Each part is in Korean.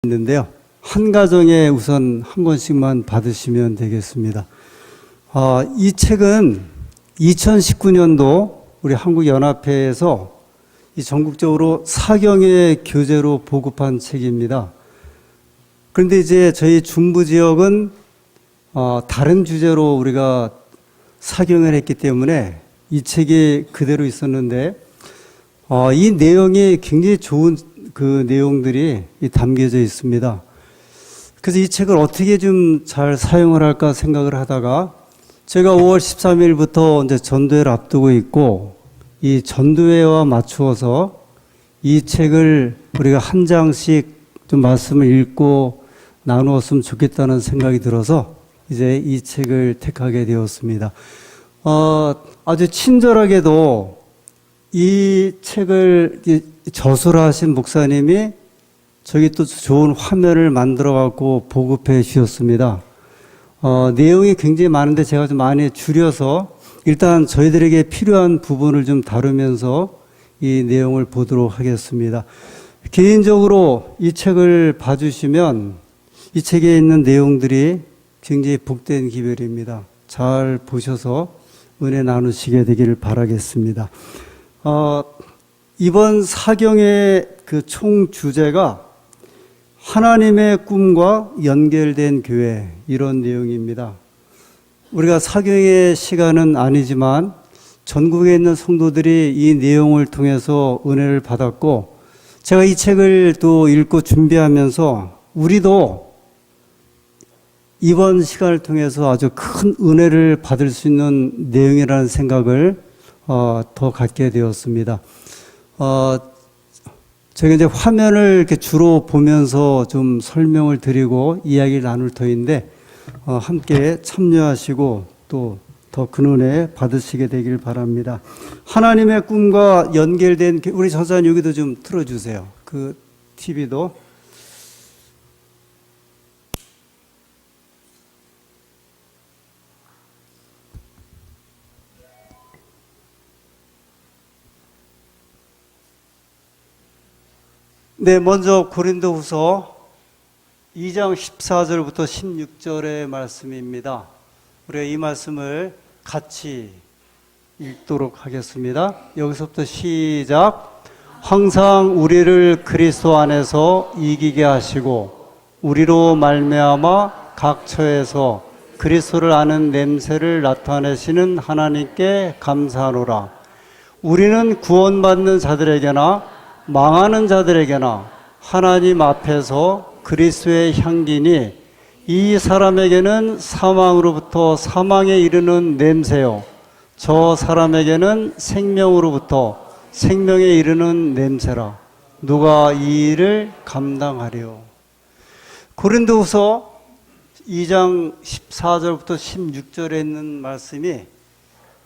있는데요. 한 가정에 우선 한 권씩만 받으시면 되겠습니다. 이 책은 2019년도 우리 한국연합회에서 이 전국적으로 사경의 교재로 보급한 책입니다. 그런데 이제 저희 중부 지역은 다른 주제로 우리가 사경을 했기 때문에 이 책이 그대로 있었는데 이 내용이 굉장히 좋은 그 내용들이 담겨져 있습니다. 그래서 이 책을 어떻게 좀 잘 사용을 할까 생각을 하다가 제가 5월 13일부터 이제 전도회를 앞두고 있고 이 전도회와 맞추어서 이 책을 우리가 한 장씩 좀 말씀을 읽고 나누었으면 좋겠다는 생각이 들어서 이제 이 책을 택하게 되었습니다. 아주 친절하게도 이 책을 저술을 하신 목사님이 저기 또 좋은 화면을 만들어 갖고 보급해 주셨습니다. 내용이 굉장히 많은데 제가 좀 많이 줄여서 일단 저희들에게 필요한 부분을 좀 다루면서 이 내용을 보도록 하겠습니다. 개인적으로 이 책을 봐주시면 이 책에 있는 내용들이 굉장히 복된 기별입니다. 잘 보셔서 은혜 나누시게 되기를 바라겠습니다. 이번 사경의 그 총 주제가 하나님의 꿈과 연결된 교회, 이런 내용입니다. 우리가 사경의 시간은 아니지만 전국에 있는 성도들이 이 내용을 통해서 은혜를 받았고, 제가 이 책을 또 읽고 준비하면서 우리도 이번 시간을 통해서 아주 큰 은혜를 받을 수 있는 내용이라는 생각을 더 갖게 되었습니다. 제가 이제 화면을 이렇게 주로 보면서 좀 설명을 드리고 이야기를 나눌 터인데, 함께 참여하시고 또 더 큰 은혜 받으시게 되길 바랍니다. 하나님의 꿈과 연결된, 우리 전사님 여기도 좀 틀어주세요. 그 TV도. 네, 먼저 고린도후서 2장 14절부터 16절의 말씀입니다. 우리가 이 말씀을 같이 읽도록 하겠습니다. 여기서부터 시작. 항상 우리를 그리스도 안에서 이기게 하시고 우리로 말미암아 각 처에서 그리스도를 아는 냄새를 나타내시는 하나님께 감사하노라. 우리는 구원받는 자들에게나 망하는 자들에게나 하나님 앞에서 그리스도의 향기니 이 사람에게는 사망으로부터 사망에 이르는 냄새요, 저 사람에게는 생명으로부터 생명에 이르는 냄새라. 누가 이 일을 감당하리요. 고린도후서 2장 14절부터 16절에 있는 말씀이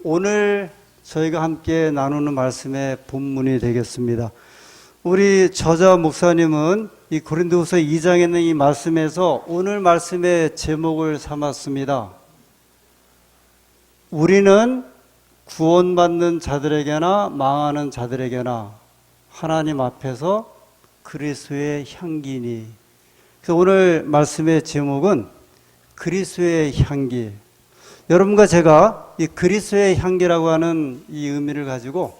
오늘 저희가 함께 나누는 말씀의 본문이 되겠습니다. 우리 저자 목사님은 이 고린도후서 2장에 있는 이 말씀에서 오늘 말씀의 제목을 삼았습니다. 우리는 구원받는 자들에게나 망하는 자들에게나 하나님 앞에서 그리스도의 향기니. 그래서 오늘 말씀의 제목은 그리스도의 향기. 여러분과 제가 이 그리스도의 향기라고 하는 이 의미를 가지고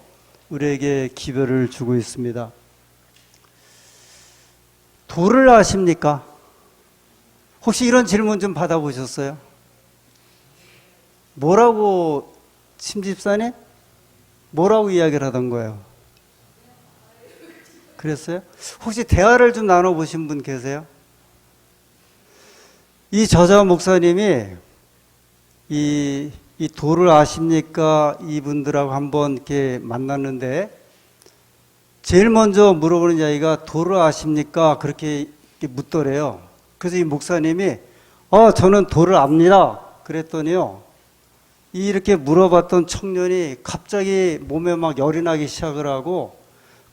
우리에게 기별을 주고 있습니다. 도를 아십니까? 혹시 이런 질문 좀 받아보셨어요? 뭐라고, 심집사님? 뭐라고 이야기를 하던 거예요? 그랬어요? 혹시 대화를 좀 나눠보신 분 계세요? 이 저자 목사님이 이 도를 아십니까? 이분들하고 한번 이렇게 만났는데 제일 먼저 물어보는 이야기가 도를 아십니까? 그렇게 묻더래요. 그래서 이 목사님이 저는 도를 압니다. 그랬더니요, 이렇게 물어봤던 청년이 갑자기 몸에 막 열이 나기 시작을 하고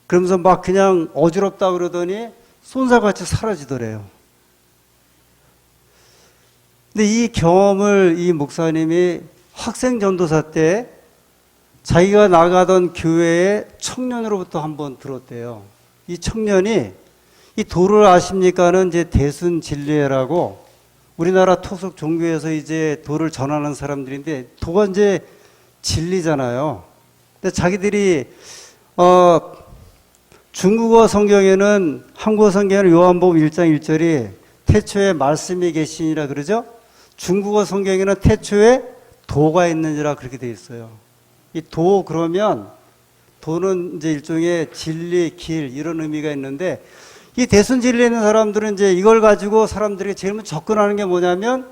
그러면서 막 그냥 어지럽다 그러더니 쏜살같이 사라지더래요. 근데 이 경험을 이 목사님이 학생 전도사 때 자기가 나가던 교회의 청년으로부터 한번 들었대요. 이 청년이 이 도를 아십니까는 이제 대순진리회라고 우리나라 토속 종교에서 이제 도를 전하는 사람들인데 도가 이제 진리잖아요. 근데 자기들이 중국어 성경에는 한국어 성경에는 요한복음 1장 1절이 태초에 말씀이 계시니라 그러죠. 중국어 성경에는 태초에 도가 있는지라 그렇게 되어 있어요. 이 도 그러면 도는 이제 일종의 진리, 길 이런 의미가 있는데 이 대순진리에 있는 사람들은 이제 이걸 가지고 사람들이 제일 먼저 접근하는 게 뭐냐면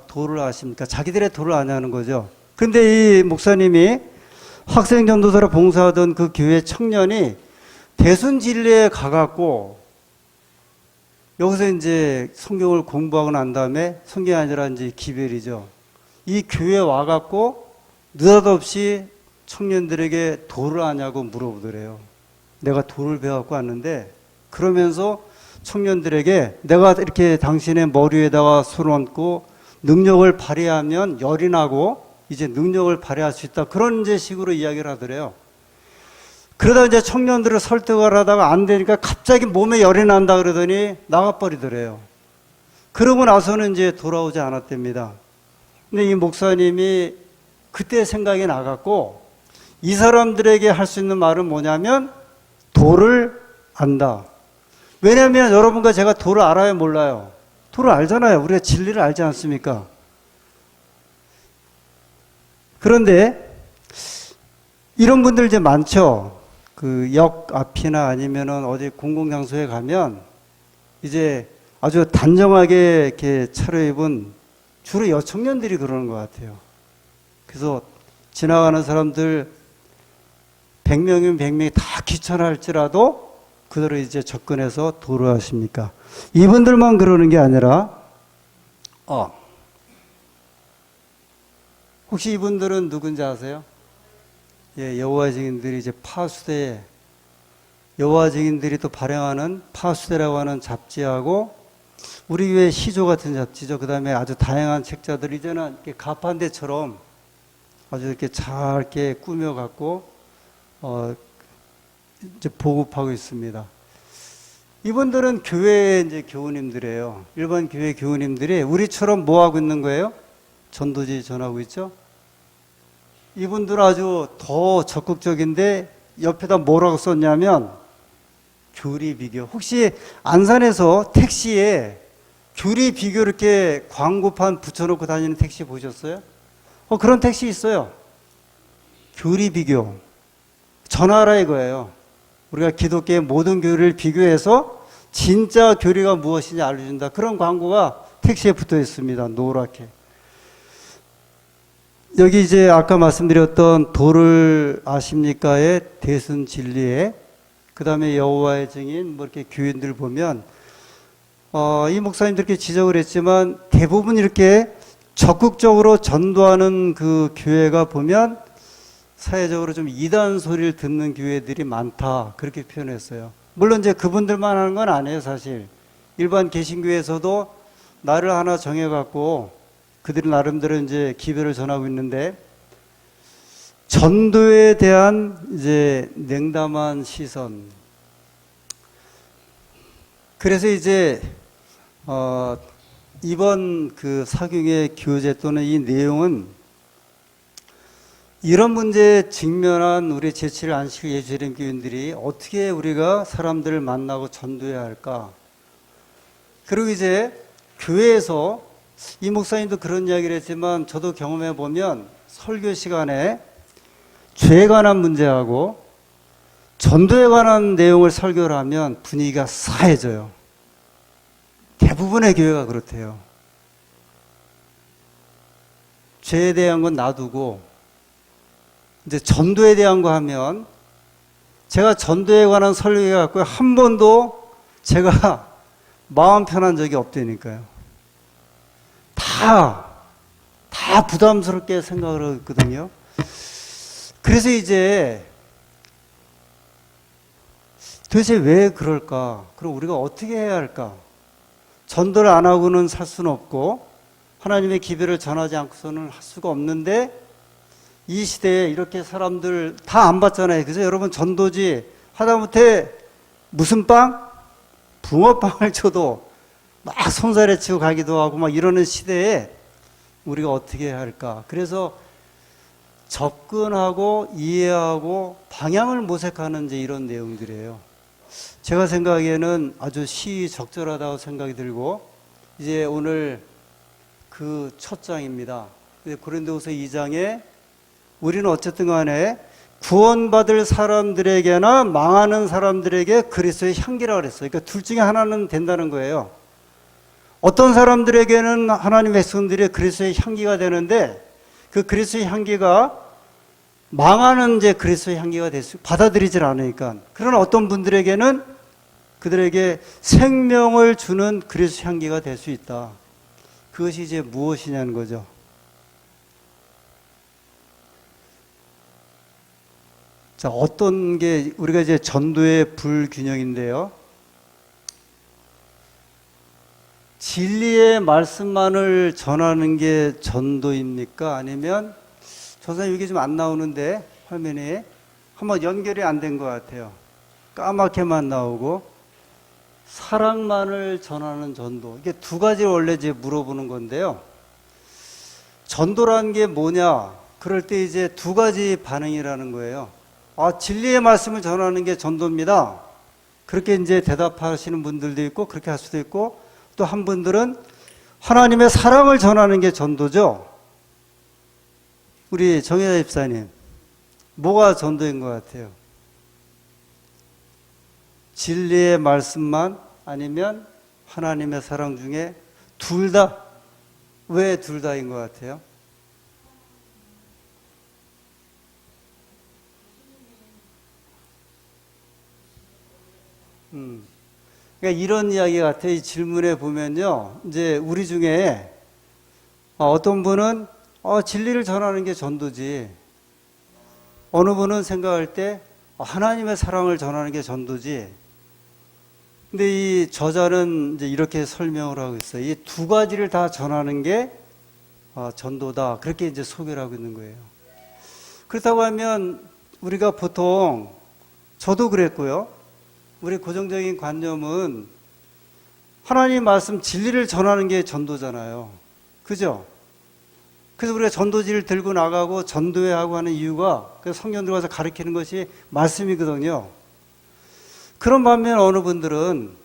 도를 아십니까? 자기들의 도를 아냐는 거죠. 근데 이 목사님이 학생 전도사로 봉사하던 그 교회 청년이 대순진리에 가갖고 여기서 이제 성경을 공부하고 난 다음에 성경이 아니라 이제 기별이죠. 이 교회에 와갖고 느닷없이 청년들에게 도를 아냐고 물어보더래요. 내가 도를 배워갖고 왔는데 그러면서 청년들에게 내가 이렇게 당신의 머리 위에다가 손을 얹고 능력을 발휘하면 열이 나고 이제 능력을 발휘할 수 있다. 그런 이제 식으로 이야기를 하더래요. 그러다 이제 청년들을 설득을 하다가 안 되니까 갑자기 몸에 열이 난다 그러더니 나가버리더래요. 그러고 나서는 이제 돌아오지 않았답니다. 근데 이 목사님이 그때 생각이 나갔고 이 사람들에게 할 수 있는 말은 뭐냐면 도를 안다. 왜냐하면 여러분과 제가 도를 알아요, 몰라요? 도를 알잖아요. 우리가 진리를 알지 않습니까? 그런데 이런 분들 이제 많죠. 그 역 앞이나 아니면은 어디 공공장소에 가면 이제 아주 단정하게 이렇게 차려입은 주로 여청년들이 그러는 것 같아요. 그래서 지나가는 사람들 100명이면 100명이 다 귀찮아할지라도 그대로 이제 접근해서 도를 하십니까? 이분들만 그러는 게 아니라 혹시 이분들은 누군지 아세요? 예, 여호와 증인들이 이제 파수대에 여호와 증인들이 또 발행하는 파수대라고 하는 잡지하고 우리 교회 시조 같은 잡지죠. 그 다음에 아주 다양한 책자들이 이제는 이렇게 가판대처럼 아주 이렇게 잘 이렇게 꾸며갖고 이제 보급하고 있습니다. 이분들은 교회 이제 교우님들이에요. 일반 교회 교우님들이 우리처럼 뭐 하고 있는 거예요? 전도지 전하고 있죠. 이분들은 아주 더 적극적인데 옆에다 뭐라고 썼냐면 교리 비교. 혹시 안산에서 택시에 교리 비교 이렇게 광고판 붙여놓고 다니는 택시 보셨어요? 그런 택시 있어요. 교리 비교. 전하라 이거예요. 우리가 기독교의 모든 교리를 비교해서 진짜 교리가 무엇인지 알려준다. 그런 광고가 택시에 붙어 있습니다. 노랗게. 여기 이제 아까 말씀드렸던 도를 아십니까의 대순진리에 그 다음에 여호와의 증인 뭐 이렇게 교인들 보면 이 목사님들 이렇게 지적을 했지만 대부분 이렇게 적극적으로 전도하는 그 교회가 보면 사회적으로 좀 이단 소리를 듣는 교회들이 많다 그렇게 표현했어요. 물론 이제 그분들만 하는 건 아니에요. 사실 일반 개신교에서도 날을 하나 정해갖고 그들이 나름대로 이제 기별을 전하고 있는데 전도에 대한 이제 냉담한 시선. 그래서 이제 이번 그 사경의 교재 또는 이 내용은 이런 문제에 직면한 우리 제7 안식 예수님 교인들이 어떻게 우리가 사람들을 만나고 전도해야 할까? 그리고 이제 교회에서 이 목사님도 그런 이야기를 했지만 저도 경험해 보면 설교 시간에 죄에 관한 문제하고 전도에 관한 내용을 설교를 하면 분위기가 싸해져요. 대부분의 교회가 그렇대요. 죄에 대한 건 놔두고 이제 전도에 대한 거 하면 제가 전도에 관한 설교해 갖고 한 번도 제가 마음 편한 적이 없다니까요. 다 부담스럽게 생각을 하거든요. 그래서 이제 도대체 왜 그럴까? 그럼 우리가 어떻게 해야 할까? 전도를 안 하고는 살 수는 없고 하나님의 기별을 전하지 않고서는 할 수가 없는데 이 시대에 이렇게 사람들 다 안 받잖아요. 그래서 여러분 전도지 하다못해 무슨 빵? 붕어빵을 줘도 막 손살에 치고 가기도 하고 막 이러는 시대에 우리가 어떻게 해야 할까? 그래서 접근하고 이해하고 방향을 모색하는 이제 이런 내용들이에요. 제가 생각하기에는 아주 시적절하다고 생각이 들고, 이제 오늘 그 첫 장입니다. 고린도후서 2장에 우리는 어쨌든 간에 구원받을 사람들에게나 망하는 사람들에게 그리스도의 향기라고 그랬어요. 그러니까 둘 중에 하나는 된다는 거예요. 어떤 사람들에게는 하나님의 백성들이 그리스도의 향기가 되는데, 그 그리스도의 향기가 망하는 이제 그리스도의 향기가 될 수, 받아들이질 않으니까. 그러나 어떤 분들에게는 그들에게 생명을 주는 그리스도의 향기가 될 수 있다. 그것이 이제 무엇이냐는 거죠. 자, 어떤 게 우리가 이제 전도의 불균형인데요. 진리의 말씀만을 전하는 게 전도입니까? 아니면 선생님 이게 좀 안 나오는데 화면에 한번 연결이 안 된 것 같아요. 까맣게만 나오고 사랑만을 전하는 전도. 이게 두 가지를 원래 이제 물어보는 건데요. 전도라는 게 뭐냐? 그럴 때 이제 두 가지 반응이라는 거예요. 아, 진리의 말씀을 전하는 게 전도입니다. 그렇게 이제 대답하시는 분들도 있고 그렇게 할 수도 있고, 또 한 분들은 하나님의 사랑을 전하는 게 전도죠. 우리 정혜자 집사님, 뭐가 전도인 것 같아요? 진리의 말씀만 아니면 하나님의 사랑 중에 둘 다? 왜 둘 다인 것 같아요? 그러니까 이런 이야기 같아요. 이 질문에 보면요. 이제 우리 중에 어떤 분은 진리를 전하는 게 전도지. 어느 분은 생각할 때 하나님의 사랑을 전하는 게 전도지. 근데 이 저자는 이제 이렇게 설명을 하고 있어요. 이 두 가지를 다 전하는 게 전도다. 그렇게 이제 소개를 하고 있는 거예요. 그렇다고 하면 우리가 보통, 저도 그랬고요. 우리 고정적인 관념은 하나님 말씀 진리를 전하는 게 전도잖아요. 그죠? 그래서 우리가 전도지를 들고 나가고 전도회 하고 하는 이유가 성경 들어가서 가르치는 것이 말씀이거든요. 그런 반면 어느 분들은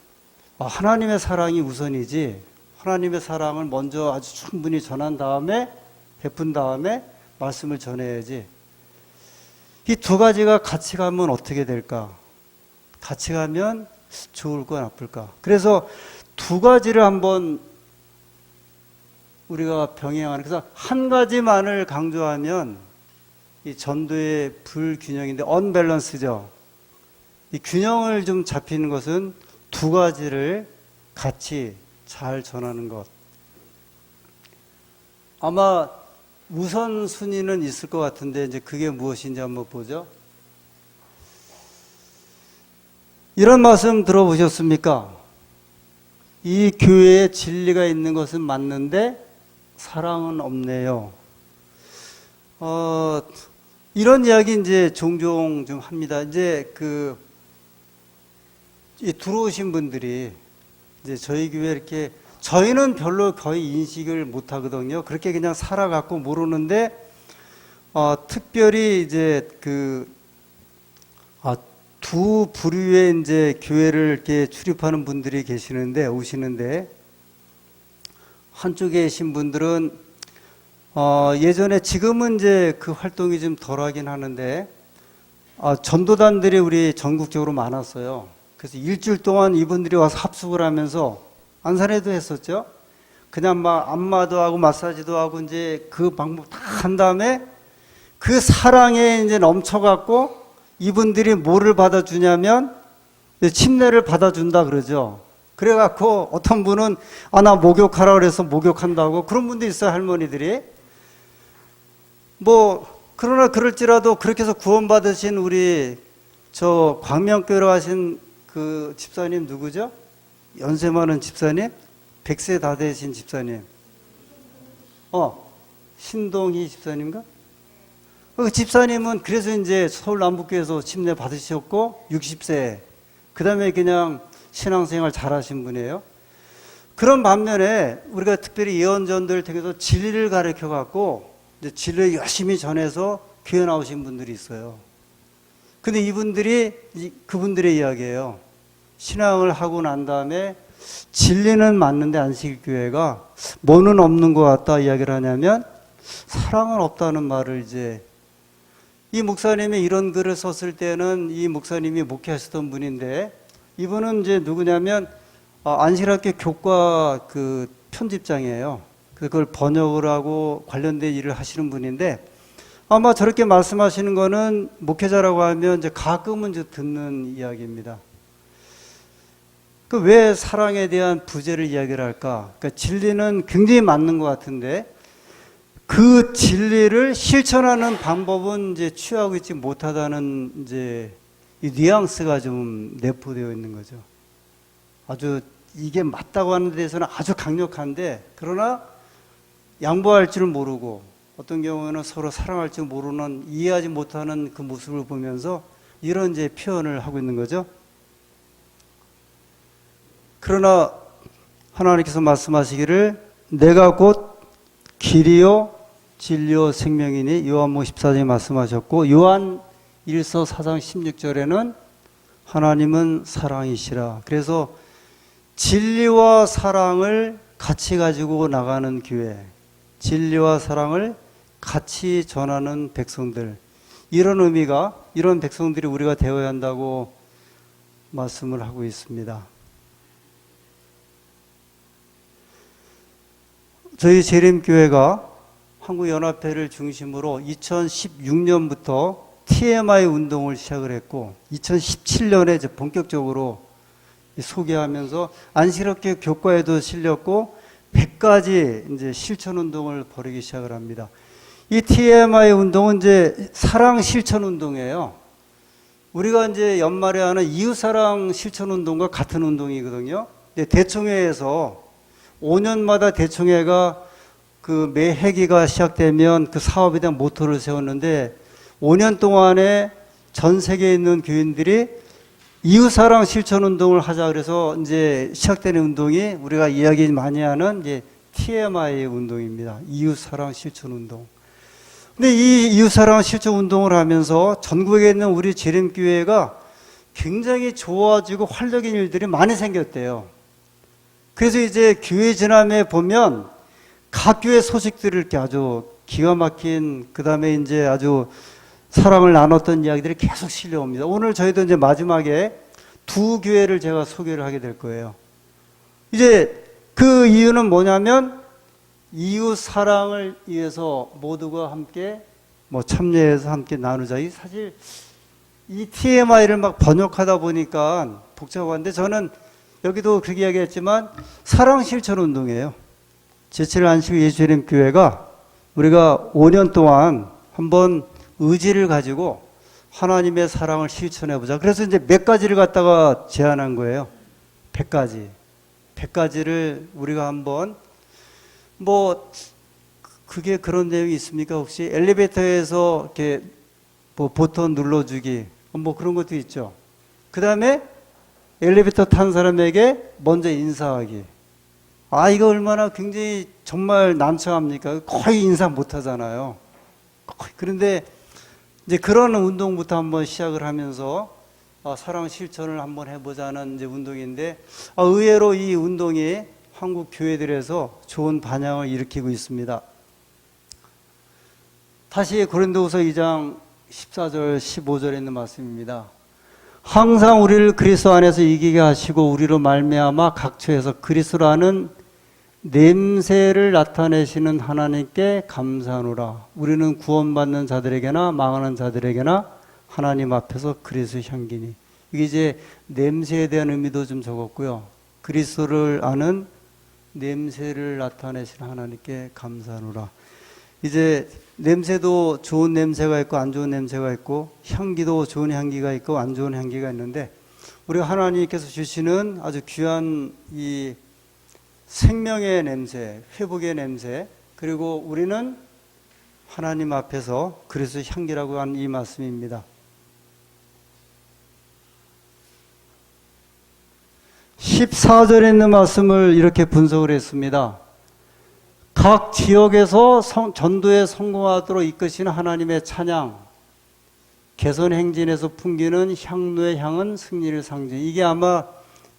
하나님의 사랑이 우선이지, 하나님의 사랑을 먼저 아주 충분히 전한 다음에, 베푼 다음에 말씀을 전해야지. 이 두 가지가 같이 가면 어떻게 될까? 같이 가면 좋을까 나쁠까? 그래서 두 가지를 한번 우리가 병행하는, 그래서 한 가지만을 강조하면 이 전도의 불균형인데, 언밸런스죠. 이 균형을 좀 잡히는 것은 두 가지를 같이 잘 전하는 것. 아마 우선순위는 있을 것 같은데, 이제 그게 무엇인지 한번 보죠. 이런 말씀 들어보셨습니까? 이 교회에 진리가 있는 것은 맞는데 사랑은 없네요. 이런 이야기 이제 종종 좀 합니다. 이제 들어오신 분들이 이제 저희 교회 이렇게, 저희는 별로 거의 인식을 못 하거든요. 그렇게 그냥 살아갖고 모르는데, 특별히 이제 두 부류의 이제 교회를 이렇게 출입하는 분들이 오시는데, 한쪽에 계신 분들은, 예전에, 지금은 이제 그 활동이 좀 덜 하긴 하는데, 전도단들이 우리 전국적으로 많았어요. 그래서 일주일 동안 이분들이 와서 합숙을 하면서, 안산에도 했었죠. 그냥 막 안마도 하고 마사지도 하고 이제 그 방법 다 한 다음에 그 사랑에 이제 넘쳐갖고 이분들이 뭐를 받아주냐면 침례를 받아준다 그러죠. 그래갖고 어떤 분은 나 목욕하라 그래서 목욕한다고, 그런 분도 있어요, 할머니들이. 그러나 그럴지라도 그렇게 해서 구원받으신 우리 광명교회로 하신 그 집사님 누구죠? 연세 많은 집사님? 100세 다 되신 집사님. 신동희 집사님인가? 그 집사님은 그래서 이제 서울 남북교회에서 침례 받으셨고 60세. 그 다음에 그냥 신앙생활 잘하신 분이에요. 그런 반면에 우리가 특별히 예언전들 통해서 진리를 가르쳐 갖고 이제 진리를 열심히 전해서 교회 나오신 분들이 있어요. 근데 이분들이 그분들의 이야기예요. 신앙을 하고 난 다음에 진리는 맞는데 안식일교회가 뭐는 없는 것 같다 이야기를 하냐면 사랑은 없다는 말을 이제 이 목사님이 이런 글을 썼을 때는 이 목사님이 목회하셨던 분인데 이분은 이제 누구냐면 안식일학교 교과 그 편집장이에요. 그걸 번역을 하고 관련된 일을 하시는 분인데 아마 저렇게 말씀하시는 거는 목회자라고 하면 이제 가끔은 이제 듣는 이야기입니다. 그 왜 사랑에 대한 부재를 이야기를 할까? 그러니까 진리는 굉장히 맞는 것 같은데 그 진리를 실천하는 방법은 이제 취하고 있지 못하다는 이제 이 뉘앙스가 좀 내포되어 있는 거죠. 아주 이게 맞다고 하는 데서는 아주 강력한데 그러나 양보할 줄 모르고 어떤 경우에는 서로 사랑할 줄 모르는 이해하지 못하는 그 모습을 보면서 이런 이제 표현을 하고 있는 거죠. 그러나 하나님께서 말씀하시기를 내가 곧 길이요 진리요 생명이니 요한복음 14장에 말씀하셨고 요한 1서 4장 16절에는 하나님은 사랑이시라. 그래서 진리와 사랑을 같이 가지고 나가는 교회, 진리와 사랑을 같이 전하는 백성들, 이런 의미가 이런 백성들이 우리가 되어야 한다고 말씀을 하고 있습니다. 저희 재림교회가 한국연합회를 중심으로 2016년부터 TMI 운동을 시작을 했고 2017년에 이제 본격적으로 소개하면서 안식일학교 교과에도 실렸고 100가지 이제 실천 운동을 벌이기 시작을 합니다. 이 TMI 운동은 이제 사랑 실천 운동이에요. 우리가 이제 연말에 하는 이웃사랑 실천 운동과 같은 운동이거든요. 근데 대총회에서 5년마다 대총회가 그 매 회기가 시작되면 그 사업에 대한 모토를 세웠는데 5년 동안에 전 세계에 있는 교인들이 이웃사랑 실천 운동을 하자 그래서 이제 시작되는 운동이 우리가 이야기 많이 하는 이제 TMI 운동입니다. 이웃사랑 실천 운동. 근데 이 이웃사랑 실천 운동을 하면서 전국에 있는 우리 재림교회가 굉장히 좋아지고 활력인 일들이 많이 생겼대요. 그래서 이제 교회 지남에 보면 각 교회 소식들을 이렇게 아주 기가 막힌 그 다음에 이제 아주 사랑을 나눴던 이야기들이 계속 실려옵니다. 오늘 저희도 이제 마지막에 두 교회를 제가 소개를 하게 될 거예요. 이제 그 이유는 뭐냐면 이웃 사랑을 위해서 모두가 함께 참여해서 함께 나누자. 이 사실 이 TMI를 막 번역하다 보니까 복잡한데 저는 여기도 그렇게 이야기했지만 사랑 실천 운동이에요. 제7일 안식일 예수님 교회가 우리가 5년 동안 한번 의지를 가지고 하나님의 사랑을 실천해보자. 그래서 이제 몇 가지를 갖다가 제안한 거예요. 100가지. 100가지를 우리가 한번 그게 그런 내용이 있습니까? 혹시 엘리베이터에서 이렇게 버튼 눌러주기 그런 것도 있죠. 그 다음에 엘리베이터 탄 사람에게 먼저 인사하기. 이거 얼마나 굉장히 정말 난처합니까? 거의 인사 못 하잖아요. 그런데 이제 그런 운동부터 한번 시작을 하면서 사랑 실천을 한번 해보자는 이제 운동인데 의외로 이 운동이 한국 교회들에서 좋은 반향을 일으키고 있습니다. 다시 고린도후서 2장 14절 15절에 있는 말씀입니다. 항상 우리를 그리스도 안에서 이기게 하시고 우리로 말미암아 각처에서 그리스도라는 냄새를 나타내시는 하나님께 감사하노라. 우리는 구원받는 자들에게나 망하는 자들에게나 하나님 앞에서 그리스도의 향기니. 이게 이제 냄새에 대한 의미도 좀 적었고요. 그리스도를 아는 냄새를 나타내시는 하나님께 감사하노라. 이제 냄새도 좋은 냄새가 있고 안 좋은 냄새가 있고 향기도 좋은 향기가 있고 안 좋은 향기가 있는데 우리 하나님께서 주시는 아주 귀한 이 생명의 냄새, 회복의 냄새, 그리고 우리는 하나님 앞에서 그리스도의 향기라고 한 이 말씀입니다. 14절에 있는 말씀을 이렇게 분석을 했습니다. 각 지역에서 전도에 성공하도록 이끄시는 하나님의 찬양, 개선 행진에서 풍기는 향로의 향은 승리를 상징. 이게 아마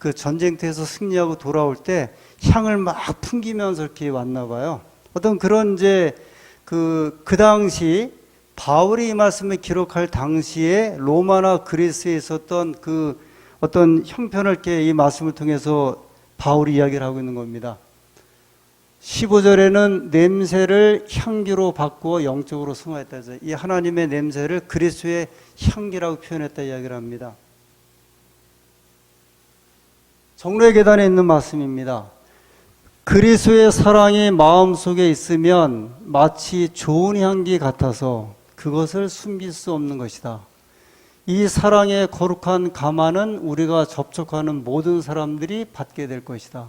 그 전쟁터에서 승리하고 돌아올 때 향을 막 풍기면서 이렇게 왔나 봐요. 어떤 그런 이제 그 당시 바울이 이 말씀을 기록할 당시에 로마나 그리스에 있었던 그 어떤 형편을 이렇게 이 말씀을 통해서 바울이 이야기를 하고 있는 겁니다. 15절에는 냄새를 향기로 바꾸어 영적으로 승화했다 해서 이 하나님의 냄새를 그리스도의 향기라고 표현했다 이야기를 합니다. 정로의 계단에 있는 말씀입니다. 그리스도의 사랑이 마음속에 있으면 마치 좋은 향기 같아서 그것을 숨길 수 없는 것이다. 이 사랑의 거룩한 감화는 우리가 접촉하는 모든 사람들이 받게 될 것이다.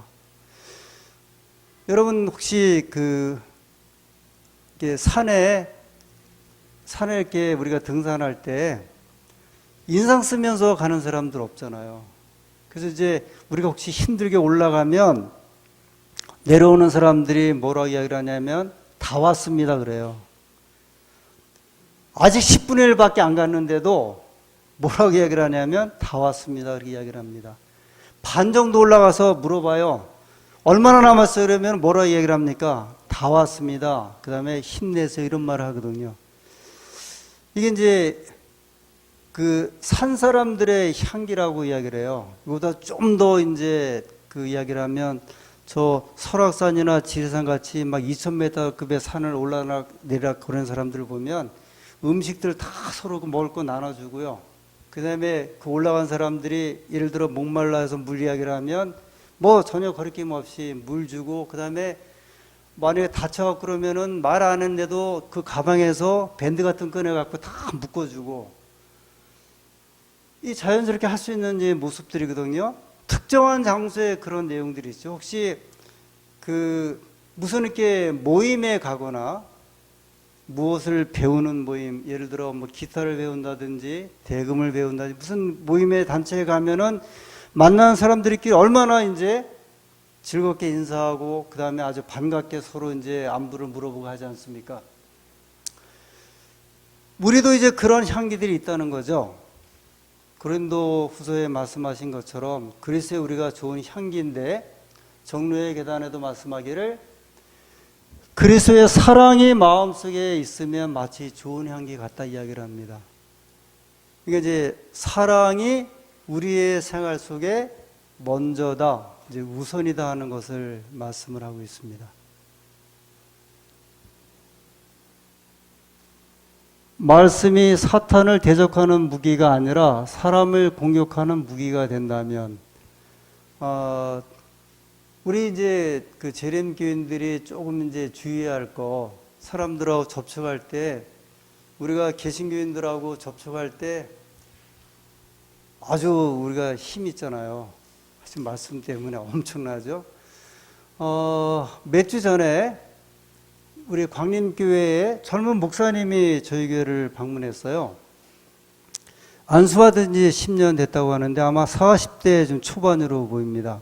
여러분 혹시 산에 이렇게 우리가 등산할 때 인상 쓰면서 가는 사람들 없잖아요. 그래서 이제 우리가 혹시 힘들게 올라가면 내려오는 사람들이 뭐라고 이야기를 하냐면 다 왔습니다 그래요. 아직 10분의 1밖에 안 갔는데도 뭐라고 이야기를 하냐면 다 왔습니다 그렇게 이야기를 합니다. 반 정도 올라가서 물어봐요. 얼마나 남았어요? 그러면 뭐라고 얘기를 합니까? 다 왔습니다. 그 다음에 힘내세요. 이런 말을 하거든요. 이게 이제 그 산 사람들의 향기라고 이야기를 해요. 이거보다 좀 더 이제 그 이야기를 하면 저 설악산이나 지리산 같이 막 2000m급의 산을 올라가 내려가 그런 사람들을 보면 음식들 다 서로 먹을 거 나눠주고요. 그 다음에 그 올라간 사람들이 예를 들어 목말라 해서 물 이야기를 하면 뭐 전혀 거리낌 없이 물 주고 그 다음에 만약에 다쳐갖고 그러면은 말 안 했는데도 그 가방에서 밴드 같은 거 꺼내갖고 다 묶어주고 이 자연스럽게 할 수 있는 이 모습들이거든요. 특정한 장소에 그런 내용들이 있죠. 혹시 무슨 이렇게 모임에 가거나 무엇을 배우는 모임, 예를 들어 뭐 기타를 배운다든지 대금을 배운다든지 무슨 모임에 단체에 가면은 만나는 사람들끼리 얼마나 이제 즐겁게 인사하고 그 다음에 아주 반갑게 서로 이제 안부를 물어보고 하지 않습니까? 우리도 이제 그런 향기들이 있다는 거죠. 고린도 후서에 말씀하신 것처럼 그리스도에 우리가 좋은 향기인데 정로의 계단에도 말씀하기를 그리스도의 사랑이 마음속에 있으면 마치 좋은 향기 같다 이야기를 합니다. 그러니까 이제 사랑이 우리의 생활 속에 먼저다, 이제 우선이다 하는 것을 말씀을 하고 있습니다. 말씀이 사탄을 대적하는 무기가 아니라 사람을 공격하는 무기가 된다면, 우리 이제 그 재림 교인들이 조금 이제 주의해야 할 거, 사람들하고 접촉할 때, 우리가 개신교인들하고 접촉할 때 아주 우리가 힘이 있잖아요. 지금 말씀 때문에 엄청나죠. 몇 주 전에 우리 광림교회에 젊은 목사님이 저희 교회를 방문했어요. 안수받은 지 10년 됐다고 하는데 아마 40대 좀 초반으로 보입니다.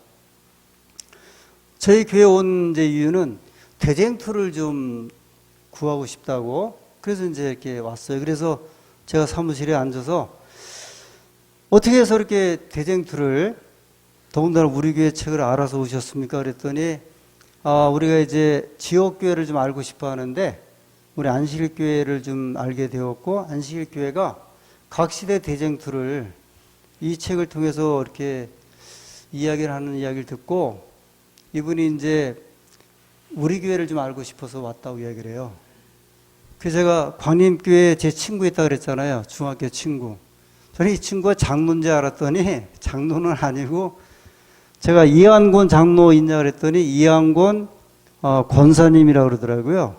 저희 교회 온 이제 이유는 대쟁투를 좀 구하고 싶다고 그래서 이제 이렇게 왔어요. 그래서 제가 사무실에 앉아서 어떻게 해서 이렇게 대쟁투를 더군다나 우리 교회 책을 알아서 오셨습니까? 그랬더니 우리가 이제 지역교회를 좀 알고 싶어 하는데 우리 안식일교회를 좀 알게 되었고 안식일교회가 각 시대 대쟁투를 이 책을 통해서 이렇게 이야기를 하는 이야기를 듣고 이분이 이제 우리 교회를 좀 알고 싶어서 왔다고 이야기를 해요. 그래서 제가 광림교회에 제 친구 있다고 그랬잖아요. 중학교 친구. 저는 이 친구가 장로인 줄 알았더니 장로는 아니고 제가 이한권 장로 있냐 그랬더니 이한권 권사님이라고 그러더라고요.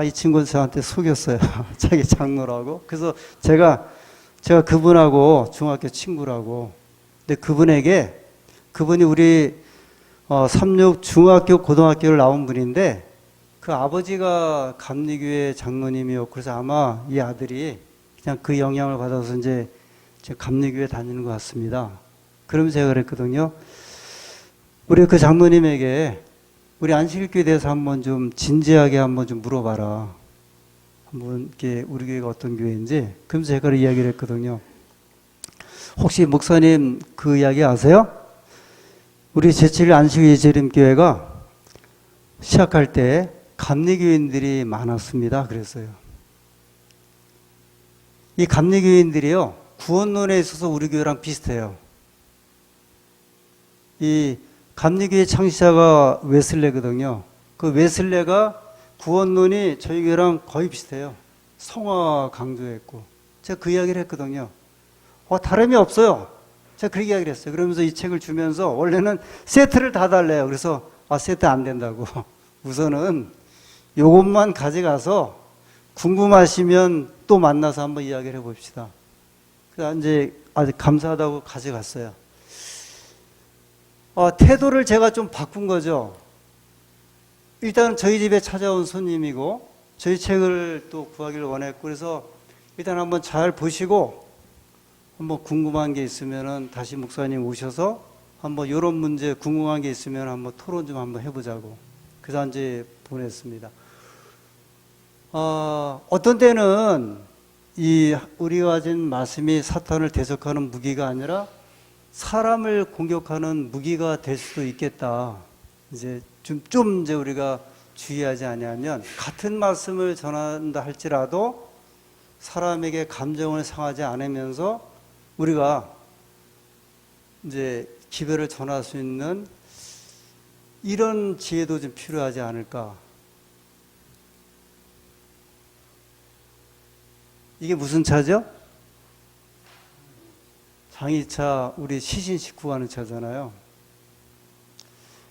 이 친구는 저한테 속였어요. 자기 장로라고. 그래서 제가 그분하고 중학교 친구라고. 근데 그분이 우리 36 중학교 고등학교를 나온 분인데 그 아버지가 감리교회 장로님이었고 그래서 아마 이 아들이 그냥 그 영향을 받아서 이제 감리교회 다니는 것 같습니다. 그러면 제가 그랬거든요. 우리 그 장로님에게 우리 안식일교에 대해서 한번 좀 진지하게 한번 좀 물어봐라. 한번 이렇게 우리 교회가 어떤 교회인지. 그러면서 제가 이야기를 했거든요. 혹시 목사님 그 이야기 아세요? 우리 제7 안식일 예수님교회가 시작할 때 감리교인들이 많았습니다. 그랬어요. 이 감리교인들이요, 구원론에 있어서 우리 교회랑 비슷해요. 이 감리교회 창시자가 웨슬레거든요. 그 웨슬레가 구원론이 저희 교회랑 거의 비슷해요. 성화 강조했고. 제가 그 이야기를 했거든요. 다름이 없어요. 제가 그렇게 이야기를 했어요. 그러면서 이 책을 주면서 원래는 세트를 다 달래요. 그래서 세트 안 된다고. 우선은 요것만 가져가서 궁금하시면 또 만나서 한번 이야기를 해봅시다. 그래서 이제 아주 감사하다고 가져갔어요. 태도를 제가 좀 바꾼 거죠. 일단 저희 집에 찾아온 손님이고 저희 책을 또 구하기를 원했고, 그래서 일단 한번 잘 보시고 한번 궁금한 게 있으면은 다시 목사님 오셔서 한번 이런 문제 궁금한 게 있으면 한번 토론 좀 한번 해보자고. 그래서 이제 보냈습니다. 어떤 때는 이 우리가 가진 말씀이 사탄을 대적하는 무기가 아니라 사람을 공격하는 무기가 될 수도 있겠다. 이제 좀 이제 우리가 주의하지 아니하면 같은 말씀을 전한다 할지라도 사람에게 감정을 상하지 않으면서 우리가 이제 기별을 전할 수 있는 이런 지혜도 좀 필요하지 않을까. 이게 무슨 차죠? 장의차, 우리 시신 싣고 가는 차잖아요.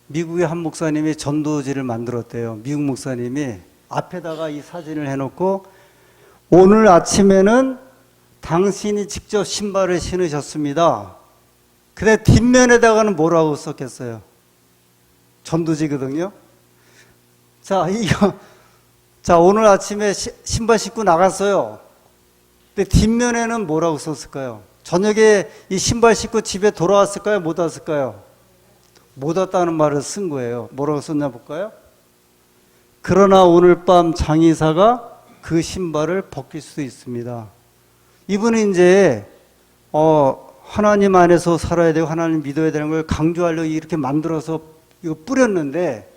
미국의 한 목사님이 전도지를 만들었대요. 미국 목사님이 앞에다가 이 사진을 해놓고 오늘 아침에는 당신이 직접 신발을 신으셨습니다. 근데 뒷면에다가는 뭐라고 썼겠어요? 전도지거든요. 자, 오늘 아침에 신발 신고 나갔어요. 근데 뒷면에는 뭐라고 썼을까요? 저녁에 이 신발 신고 집에 돌아왔을까요? 못 왔을까요? 못 왔다는 말을 쓴 거예요. 뭐라고 썼나 볼까요? 그러나 오늘 밤 장의사가 그 신발을 벗길 수도 있습니다. 이분은 이제 하나님 안에서 살아야 되고 하나님 믿어야 되는 걸 강조하려고 이렇게 만들어서 이거 뿌렸는데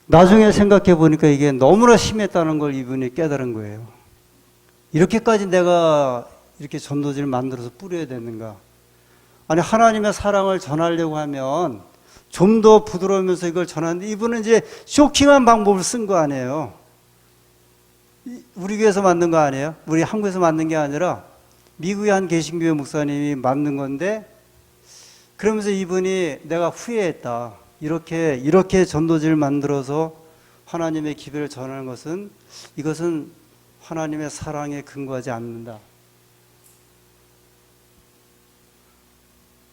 나중에 생각해 보니까 이게 너무나 심했다는 걸 이분이 깨달은 거예요. 이렇게까지 내가 이렇게 전도지를 만들어서 뿌려야 되는가? 아니, 하나님의 사랑을 전하려고 하면 좀 더 부드러우면서 이걸 전하는데 이분은 이제 쇼킹한 방법을 쓴 거 아니에요. 우리 교회에서 만든 거 아니에요? 우리 한국에서 만든 게 아니라 미국의 한 개신교회 목사님이 만든 건데, 그러면서 이분이 내가 후회했다. 이렇게 전도지를 만들어서 하나님의 기별을 전하는 것은 이것은 하나님의 사랑에 근거하지 않는다.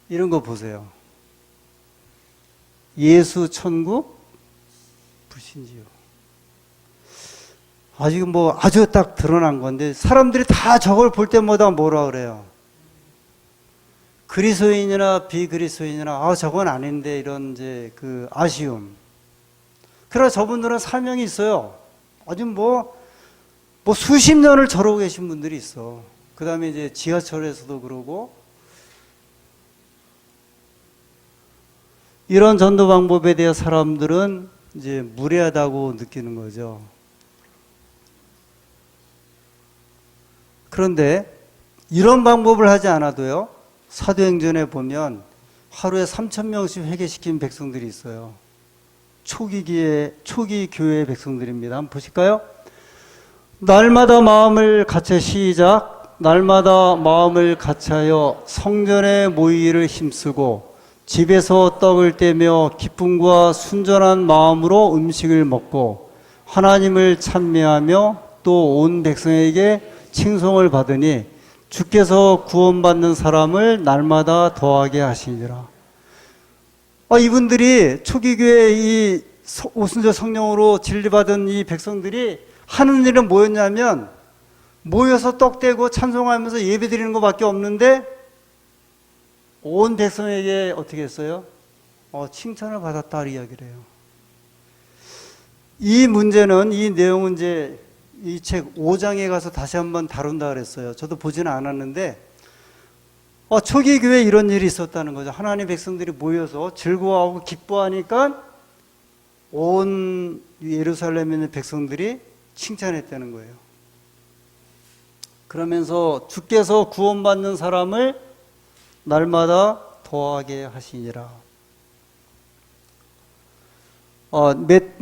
이런 거 보세요. 예수 천국 불신지요. 아주 딱 드러난 건데 사람들이 다 저걸 볼 때마다 뭐라 그래요? 그리스도인이나 비그리스도인이나 저건 아닌데 이런 이제 그 아쉬움. 그러나 저분들은 사명이 있어요. 아주 수십 년을 저러고 계신 분들이 있어. 그 다음에 이제 지하철에서도 그러고, 이런 전도 방법에 대해 사람들은 이제 무례하다고 느끼는 거죠. 그런데 이런 방법을 하지 않아도요, 사도행전에 보면 하루에 3,000명씩 회개시킨 백성들이 있어요. 초기 교회의 백성들입니다. 한번 보실까요? 날마다 마음을 같이 시작. 날마다 마음을 같이하여 성전에 모이기를 힘쓰고 집에서 떡을 떼며 기쁨과 순전한 마음으로 음식을 먹고 하나님을 찬미하며 또 온 백성에게 칭송을 받으니 주께서 구원받는 사람을 날마다 더하게 하시니라. 이분들이 초기교회 이 오순절 성령으로 진리받은 이 백성들이 하는 일은 뭐였냐면 모여서 떡 떼고 찬송하면서 예배 드리는 것밖에 없는데 온 백성에게 어떻게 했어요? 칭찬을 받았다 이야기를 해요. 이 문제는, 이 내용은 이제 이 책 5장에 가서 다시 한번 다룬다 그랬어요. 저도 보지는 않았는데 초기 교회에 이런 일이 있었다는 거죠. 하나님 백성들이 모여서 즐거워하고 기뻐하니까 온 예루살렘에 있는 백성들이 칭찬했다는 거예요. 그러면서 주께서 구원받는 사람을 날마다 더하게 하시니라.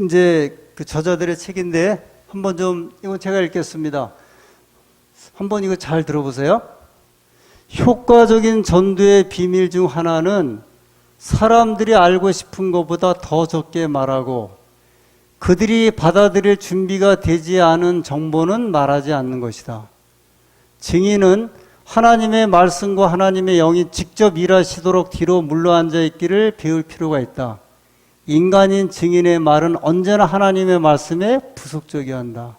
이제 그 저자들의 책인데 한번 좀, 이건 제가 읽겠습니다. 한번 이거 잘 들어보세요. 효과적인 전도의 비밀 중 하나는 사람들이 알고 싶은 것보다 더 적게 말하고 그들이 받아들일 준비가 되지 않은 정보는 말하지 않는 것이다. 증인은 하나님의 말씀과 하나님의 영이 직접 일하시도록 뒤로 물러앉아 있기를 배울 필요가 있다. 인간인 증인의 말은 언제나 하나님의 말씀에 부속적이어야 한다.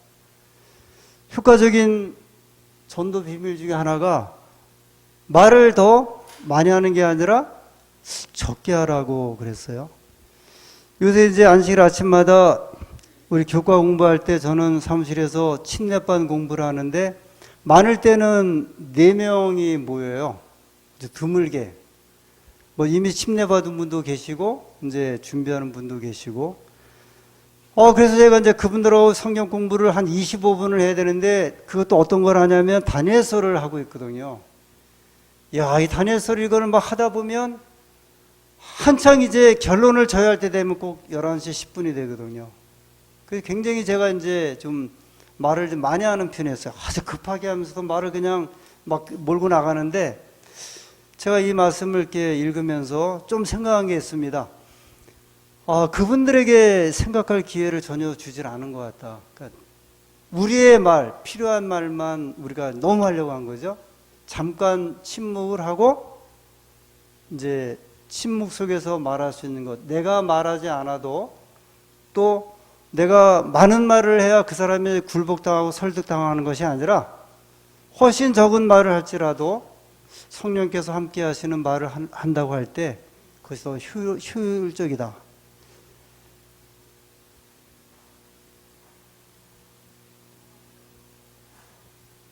효과적인 전도 비밀 중에 하나가 말을 더 많이 하는 게 아니라 적게 하라고 그랬어요. 요새 이제 안식일 아침마다 우리 교과 공부할 때 저는 사무실에서 침례반 공부를 하는데 많을 때는 4명이 모여요. 이제 드물게. 뭐 이미 침례 받은 분도 계시고 이제 준비하는 분도 계시고 그래서 제가 이제 그분들하고 성경 공부를 한 25분을 해야 되는데 그것도 어떤 걸 하냐면 다니엘서를 하고 있거든요. 야, 이 다니엘서 이거를 막 하다 보면 한창 이제 결론을 져야 할 때 되면 꼭 11시 10분이 되거든요. 그래서 굉장히 제가 이제 좀 말을 좀 많이 하는 편이었어요. 아주 급하게 하면서도 말을 그냥 막 몰고 나가는데 제가 이 말씀을 이렇게 읽으면서 좀 생각한 게 있습니다. 그분들에게 생각할 기회를 전혀 주질 않은 것 같다. 그러니까 우리의 말, 필요한 말만 우리가 너무 하려고 한 거죠. 잠깐 침묵을 하고 이제 침묵 속에서 말할 수 있는 것. 내가 말하지 않아도 또 내가 많은 말을 해야 그 사람이 굴복당하고 설득당하는 것이 아니라 훨씬 적은 말을 할지라도 성령께서 함께 하시는 말을 한다고 할 때 그것이 더 효율적이다.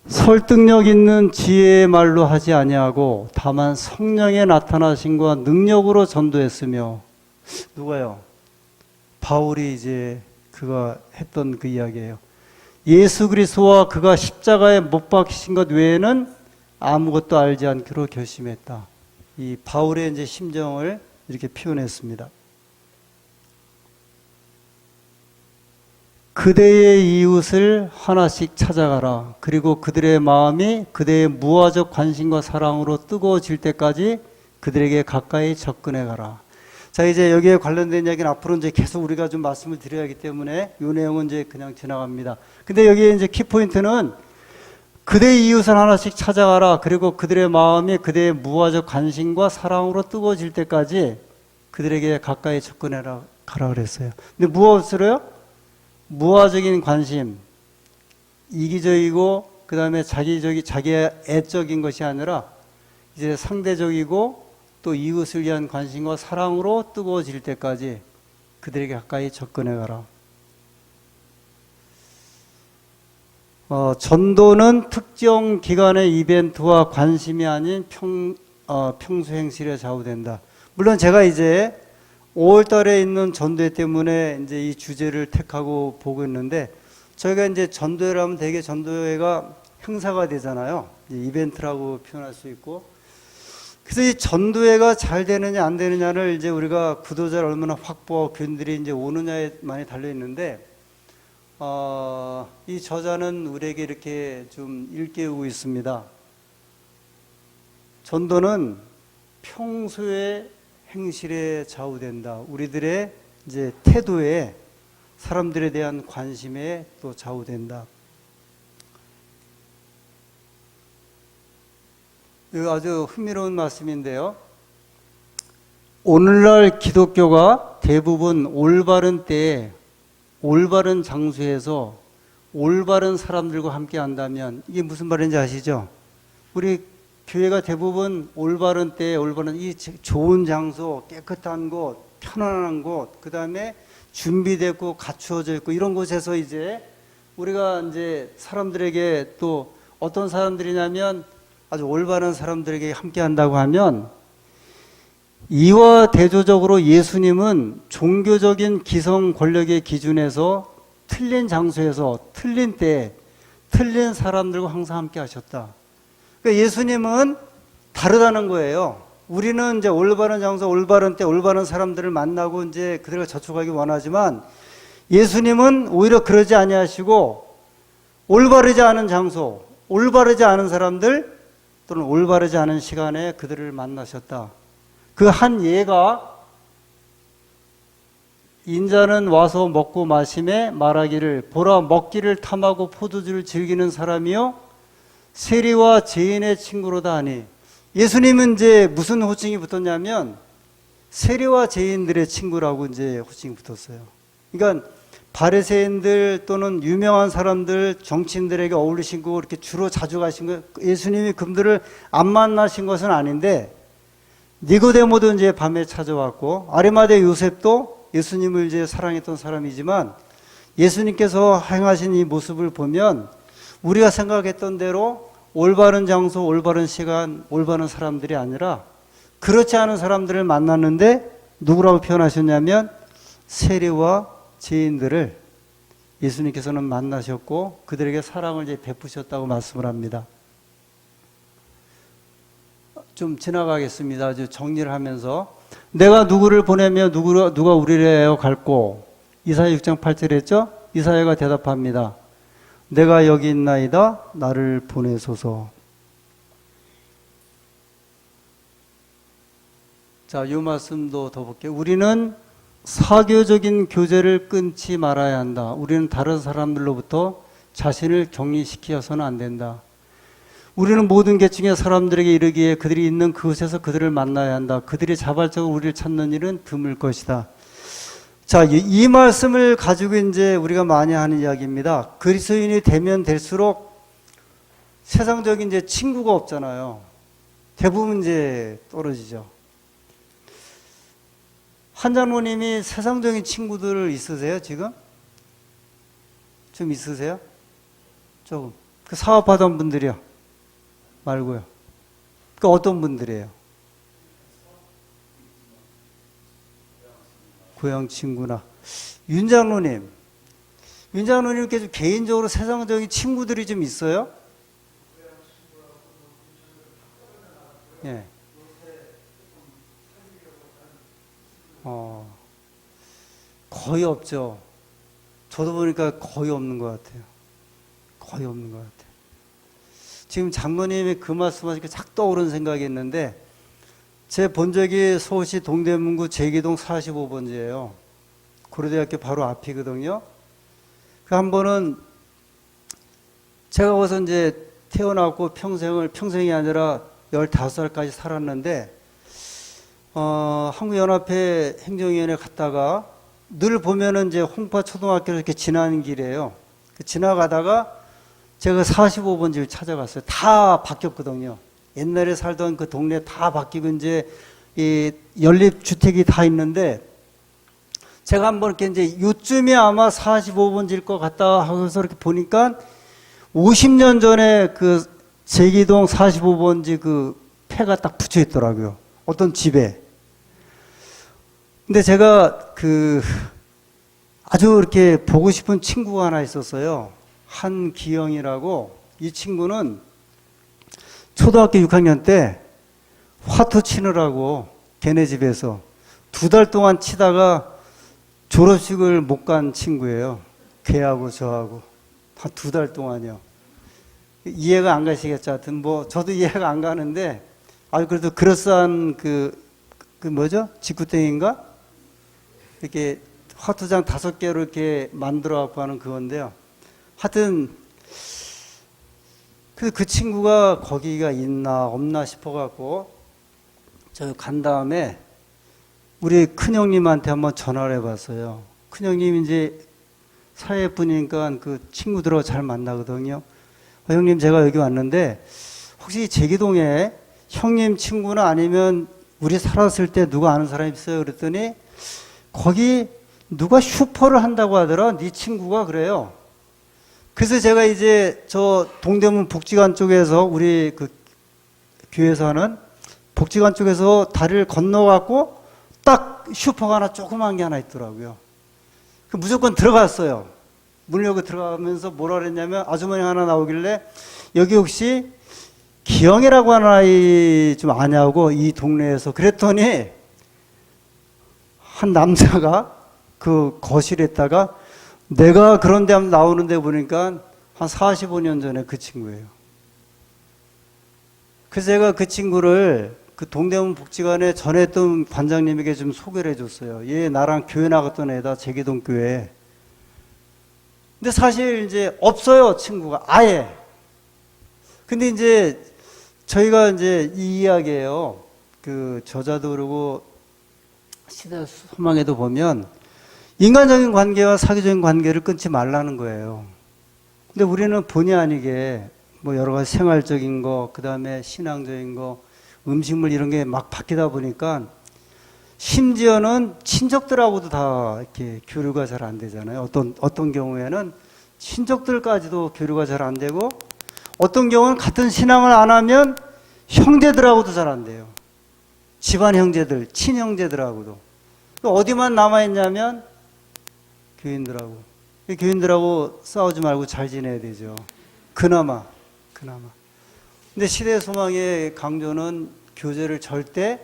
설득력 있는 지혜의 말로 하지 아니하고 다만 성령의 나타나심과 능력으로 전도했으며 누가요? 바울이 이제 그가 했던 그 이야기예요. 예수 그리스도와 그가 십자가에 못 박히신 것 외에는 아무것도 알지 않기로 결심했다. 이 바울의 이제 심정을 이렇게 표현했습니다. 그대의 이웃을 하나씩 찾아가라. 그리고 그들의 마음이 그대의 무화적 관심과 사랑으로 뜨거워질 때까지 그들에게 가까이 접근해 가라. 자, 이제 여기에 관련된 이야기는 앞으로 이제 계속 우리가 좀 말씀을 드려야 하기 때문에 이 내용은 이제 그냥 지나갑니다. 근데 여기에 이제 키포인트는 그대의 이웃을 하나씩 찾아가라. 그리고 그들의 마음이 그대의 무화적 관심과 사랑으로 뜨거워질 때까지 그들에게 가까이 접근해 가라 그랬어요. 근데 무엇으로요? 무화적인 관심, 이기적이고 그 다음에 자기의 애적인 것이 아니라 이제 상대적이고 또 이웃을 위한 관심과 사랑으로 뜨거워질 때까지 그들에게 가까이 접근해 가라. 전도는 특정 기간의 이벤트와 관심이 아닌 평소 행실에 좌우된다. 물론 제가 이제 5월 달에 있는 전도회 때문에 이제 이 주제를 택하고 보고 있는데 저희가 이제 전도회를 하면 되게 전도회가 행사가 되잖아요. 이벤트라고 표현할 수 있고. 그래서 이 전도회가 잘 되느냐 안 되느냐를 이제 우리가 구도자를 얼마나 확보하고 교인들이 이제 오느냐에 많이 달려 있는데 이 저자는 우리에게 이렇게 좀 일깨우고 있습니다. 전도는 평소의 행실에 좌우된다. 우리들의 이제 태도에 사람들에 대한 관심에 또 좌우된다. 이거 아주 흥미로운 말씀인데요. 오늘날 기독교가 대부분 올바른 때에 올바른 장소에서 올바른 사람들과 함께 한다면 이게 무슨 말인지 아시죠? 우리 교회가 대부분 올바른 때, 올바른 이 좋은 장소, 깨끗한 곳, 편안한 곳, 그 다음에 준비되고 갖추어져 있고 이런 곳에서 이제 우리가 이제 사람들에게 또 어떤 사람들이냐면 아주 올바른 사람들에게 함께 한다고 하면 이와 대조적으로 예수님은 종교적인 기성 권력의 기준에서 틀린 장소에서 틀린 때 틀린 사람들과 항상 함께 하셨다. 그러니까 예수님은 다르다는 거예요. 우리는 이제 올바른 장소, 올바른 때, 올바른 사람들을 만나고 이제 그들과 저촉하기 원하지만 예수님은 오히려 그러지 아니하시고 올바르지 않은 장소, 올바르지 않은 사람들 또는 올바르지 않은 시간에 그들을 만나셨다. 그 한 예가 인자는 와서 먹고 마심에 말하기를 보라 먹기를 탐하고 포도주를 즐기는 사람이요 세리와 죄인의 친구로다 하니 예수님은 이제 무슨 호칭이 붙었냐면 세리와 죄인들의 친구라고 이제 호칭이 붙었어요. 그러니까 바리새인들 또는 유명한 사람들, 정치인들에게 어울리신 거 이렇게 주로 자주 가신 거 예수님이 그들을 안 만나신 것은 아닌데 니고데모도 이제 밤에 찾아왔고 아리마대 요셉도 예수님을 이제 사랑했던 사람이지만 예수님께서 행하신 이 모습을 보면 우리가 생각했던 대로 올바른 장소, 올바른 시간, 올바른 사람들이 아니라 그렇지 않은 사람들을 만났는데 누구라고 표현하셨냐면 세리와 죄인들을 예수님께서는 만나셨고 그들에게 사랑을 이제 베푸셨다고 말씀을 합니다. 좀 지나가겠습니다. 아주 정리를 하면서 내가 누구를 보내며 누가 우리를 갈고 이사야 6장 8절에 했죠? 이사야가 대답합니다. 내가 여기 있나이다 나를 보내소서. 자, 이 말씀도 더 볼게요. 우리는 사교적인 교제를 끊지 말아야 한다. 우리는 다른 사람들로부터 자신을 격리시켜서는 안 된다. 우리는 모든 계층의 사람들에게 이르기에 그들이 있는 그곳에서 그들을 만나야 한다. 그들이 자발적으로 우리를 찾는 일은 드물 것이다. 자, 이 말씀을 가지고 이제 우리가 많이 하는 이야기입니다. 그리스도인이 되면 될수록 세상적인 이제 친구가 없잖아요. 대부분 이제 떨어지죠. 한 장로님이 세상적인 친구들 있으세요, 지금? 좀 있으세요? 조금. 그 사업하던 분들이요. 말고요. 그 어떤 분들이에요? 고향 친구나. 윤 장로님께서 개인적으로 세상적인 친구들이 좀 있어요? 예. 거의 없죠. 저도 보니까 거의 없는 것 같아요. 거의 없는 것 같아요. 지금 장로님이 그 말씀하시니까 착 떠오른 생각이 있는데 제 본적이 서울시 동대문구 제기동 45번지예요. 고려대학교 바로 앞이거든요. 그 한 번은 제가 거기서 이제 태어났고 평생이 아니라 15살까지 살았는데 한국연합회 행정위원회 갔다가 늘 보면은 이제 홍파초등학교를 이렇게 지나는 길이에요. 지나가다가 제가 45번지를 찾아갔어요. 다 바뀌었거든요. 옛날에 살던 그 동네 다 바뀌고 이제 이 연립주택이 다 있는데 제가 한번 이렇게 이제 요쯤이 아마 45번지일 것 같다 하면서 이렇게 보니까 50년 전에 그 제기동 45번지 그 패가 딱 붙여 있더라고요. 어떤 집에. 근데 제가 아주 이렇게 보고 싶은 친구가 하나 있었어요. 한기영이라고. 이 친구는 초등학교 6학년 때 화투 치느라고 걔네 집에서 2달 동안 치다가 졸업식을 못 간 친구예요. 걔하고 저하고 한 2달 동안요. 이해가 안 가시겠죠. 하여튼 저도 이해가 안 가는데 그래도 그럴싸한 뭐죠? 직구땡인가? 이렇게 화투장 5개로 이렇게 만들어 갖고 하는 그건데요. 하여튼 그 친구가 거기가 있나 없나 싶어 갖고 저 간 다음에 우리 큰형님한테 한번 전화를 해봤어요. 큰형님 이제 사회분이니까 그 친구들하고 잘 만나거든요. 형님 제가 여기 왔는데 혹시 제기동에 형님 친구나 아니면 우리 살았을 때 누가 아는 사람 있어요? 그랬더니 거기 누가 슈퍼를 한다고 하더라. 네 친구가 그래요. 그래서 제가 이제 저 동대문 복지관 쪽에서 우리 그 교회에서 하는 복지관 쪽에서 다리를 건너갖고 딱 슈퍼가 하나 조그만 게 하나 있더라고요. 그 무조건 들어갔어요. 문 열고 들어가면서 뭐라 그랬냐면 아주머니 하나 나오길래 여기 혹시 기영이라고 하는 아이 좀 아냐고 이 동네에서 그랬더니 한 남자가 그 거실에다가 내가 그런 데 나오는데 보니까 한 45년 전에 그 친구예요. 그래서 제가 그 친구를 그 동대문 복지관에 전했던 관장님에게 좀 소개를 해줬어요. 얘 나랑 교회 나갔던 애다, 제기동 교회. 근데 사실 이제 없어요, 친구가. 아예. 근데 이제 저희가 이제 이 이야기예요. 그 저자도 그러고 시대 소망에도 보면 인간적인 관계와 사교적인 관계를 끊지 말라는 거예요. 근데 우리는 본의 아니게 뭐 여러 가지 생활적인 거, 그 다음에 신앙적인 거, 음식물 이런 게 막 바뀌다 보니까 심지어는 친족들하고도 다 이렇게 교류가 잘 안 되잖아요. 어떤 경우에는 친족들까지도 교류가 잘 안 되고 어떤 경우는 같은 신앙을 안 하면 형제들하고도 잘 안 돼요. 집안 형제들, 친형제들하고도. 또 어디만 남아있냐면 교인들하고. 교인들하고 싸우지 말고 잘 지내야 되죠. 그나마. 근데 시대의 소망의 강조는 교제를 절대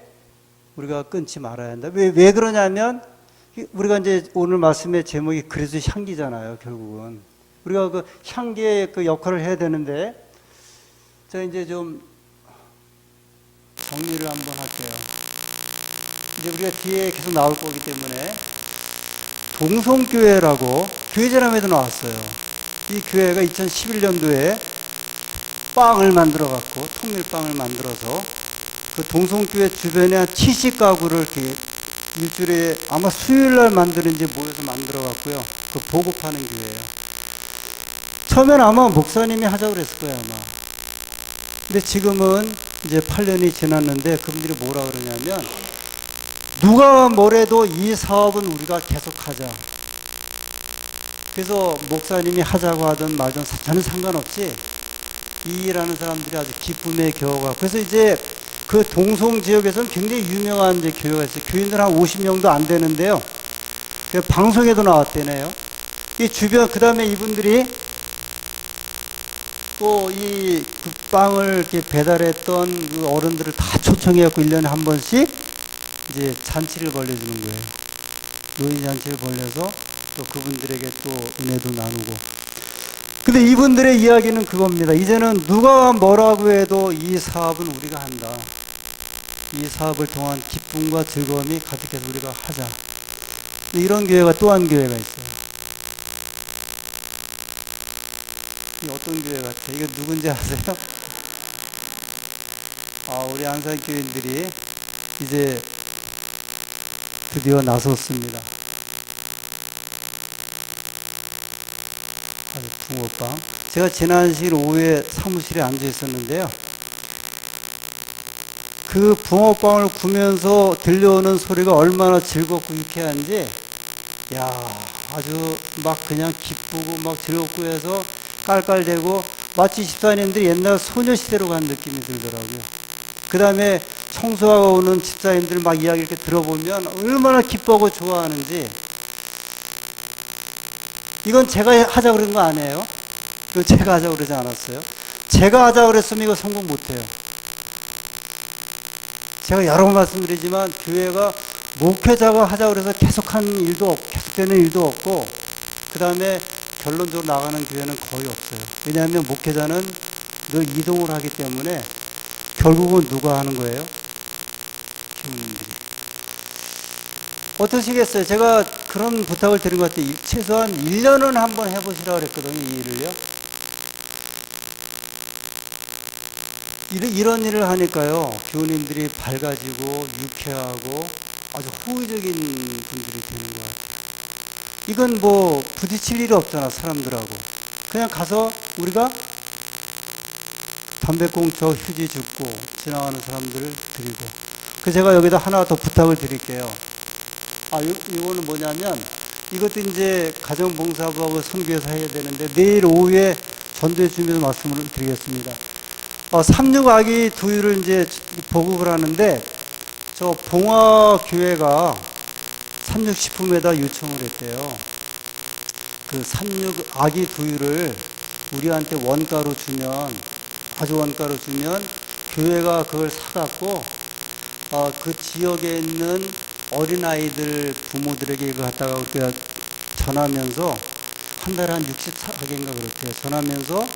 우리가 끊지 말아야 한다. 왜 그러냐면 우리가 이제 오늘 말씀의 제목이 그리스도의 향기잖아요, 결국은. 우리가 그 향기의 그 역할을 해야 되는데 제가 이제 좀 정리를 한번 할게요. 이제 우리가 뒤에 계속 나올 거기 때문에 동성교회라고 교회제람에도 나왔어요. 이 교회가 2011년도에 빵을 만들어 갖고 통밀빵을 만들어서 그 동성교회 주변에 한 70가구를 이렇게 일주일에 아마 수요일날 만드는지 모여서 만들어 갖고요. 그 보급하는 교회예요. 처음엔 아마 목사님이 하자고 그랬을 거예요, 아마. 근데 지금은 이제 8년이 지났는데 그분들이 뭐라 그러냐면 누가 뭐래도 이 사업은 우리가 계속하자. 그래서 목사님이 하자고 하든 말든 저는 상관없이 이 일하는 사람들이 아주 기쁨에 겨워가. 그래서 이제 그 동성 지역에서는 굉장히 유명한 이제 교회가 있어요. 교인들 한 50명도 안 되는데요. 방송에도 나왔대네요. 이 주변, 그 다음에 이분들이 또 이 그 빵을 이렇게 배달했던 그 어른들을 다 초청해갖고 1년에 한 번씩 이제 잔치를 벌려주는 거예요. 노인 잔치를 벌려서 또 그분들에게 또 은혜도 나누고. 근데 이분들의 이야기는 그겁니다. 이제는 누가 뭐라고 해도 이 사업은 우리가 한다. 이 사업을 통한 기쁨과 즐거움이 가득해서 우리가 하자. 이런 교회가 또 한 교회가 있어요. 이 어떤 교회 같아요? 이거 누군지 아세요? 우리 안산교인들이 이제 드디어 나섰습니다. 붕어빵. 제가 지난 시일 오후에 사무실에 앉아 있었는데요. 그 붕어빵을 구면서 들려오는 소리가 얼마나 즐겁고 유쾌한지, 아주 막 그냥 기쁘고 막 즐겁고 해서 깔깔대고 마치 집사님들이 옛날 소녀시대로 간 느낌이 들더라고요. 그 다음에 청소하고 오는 집사님들 막 이야기 이렇게 들어보면 얼마나 기뻐하고 좋아하는지. 이건 제가 하자고 그런 거 아니에요? 이건 제가 하자고 그러지 않았어요. 제가 하자고 그랬으면 이거 성공 못해요. 제가 여러 번 말씀드리지만 교회가 목회자가 하자고 그래서 계속되는 일도 없고, 그 다음에 결론적으로 나가는 교회는 거의 없어요. 왜냐하면 목회자는 늘 이동을 하기 때문에 결국은 누가 하는 거예요? 교우님들이. 어떠시겠어요? 제가 그런 부탁을 드린 것 같아요. 최소한 1년은 한번 해보시라고 그랬거든요, 이 일을요. 이런 일을 하니까요, 교우님들이 밝아지고 유쾌하고 아주 호의적인 분들이 되는 것 같아요. 이건 뭐 부딪힐 일이 없잖아, 사람들하고. 그냥 가서 우리가 담배꽁초 휴지 줍고 지나가는 사람들을 드리고. 그 제가 여기다 하나 더 부탁을 드릴게요. 이거는 뭐냐면 이것도 이제 가정봉사부하고 선교에서 해야 되는데 내일 오후에 전도해 주면서 말씀을 드리겠습니다. 36 아기 두유를 이제 보급을 하는데 저 봉화교회가 삼육식품에다 요청을 했대요. 그 36 아기 두유를 우리한테 원가로 주면, 아주 원가로 주면 교회가 그걸 사갖고 그 지역에 있는 어린아이들 부모들에게 이거 갖다가 우리가 전하면서 한 달에 한 64개인가 그렇대요. 전하면서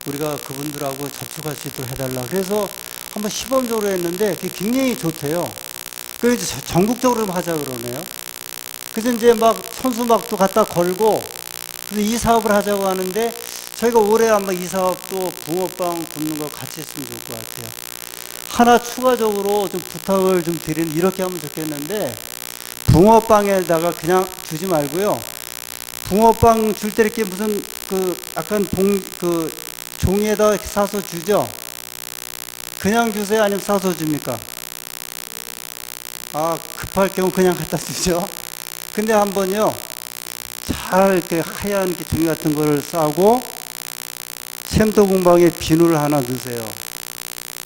우리가 그분들하고 접촉할 수 있도록 해달라. 그래서 한번 시범적으로 했는데 그게 굉장히 좋대요. 그래서 전국적으로 하자 그러네요. 그래서 이제 막 천수막도 갖다 걸고 이 사업을 하자고 하는데 저희가 올해 한번 이 사업도 붕어빵 굽는 거 같이 했으면 좋을 것 같아요. 하나 추가적으로 좀 부탁을 좀 드리는, 이렇게 하면 좋겠는데 붕어빵에다가 그냥 주지 말고요. 붕어빵 줄 때 이렇게 무슨 약간 종이에다 이렇게 싸서 주죠? 그냥 주세요? 아니면 싸서 줍니까? 급할 경우 그냥 갖다 주죠? 근데 한번요, 잘 이렇게 하얀 종이 같은 거를 싸고 샘도궁방에 비누를 하나 넣으세요.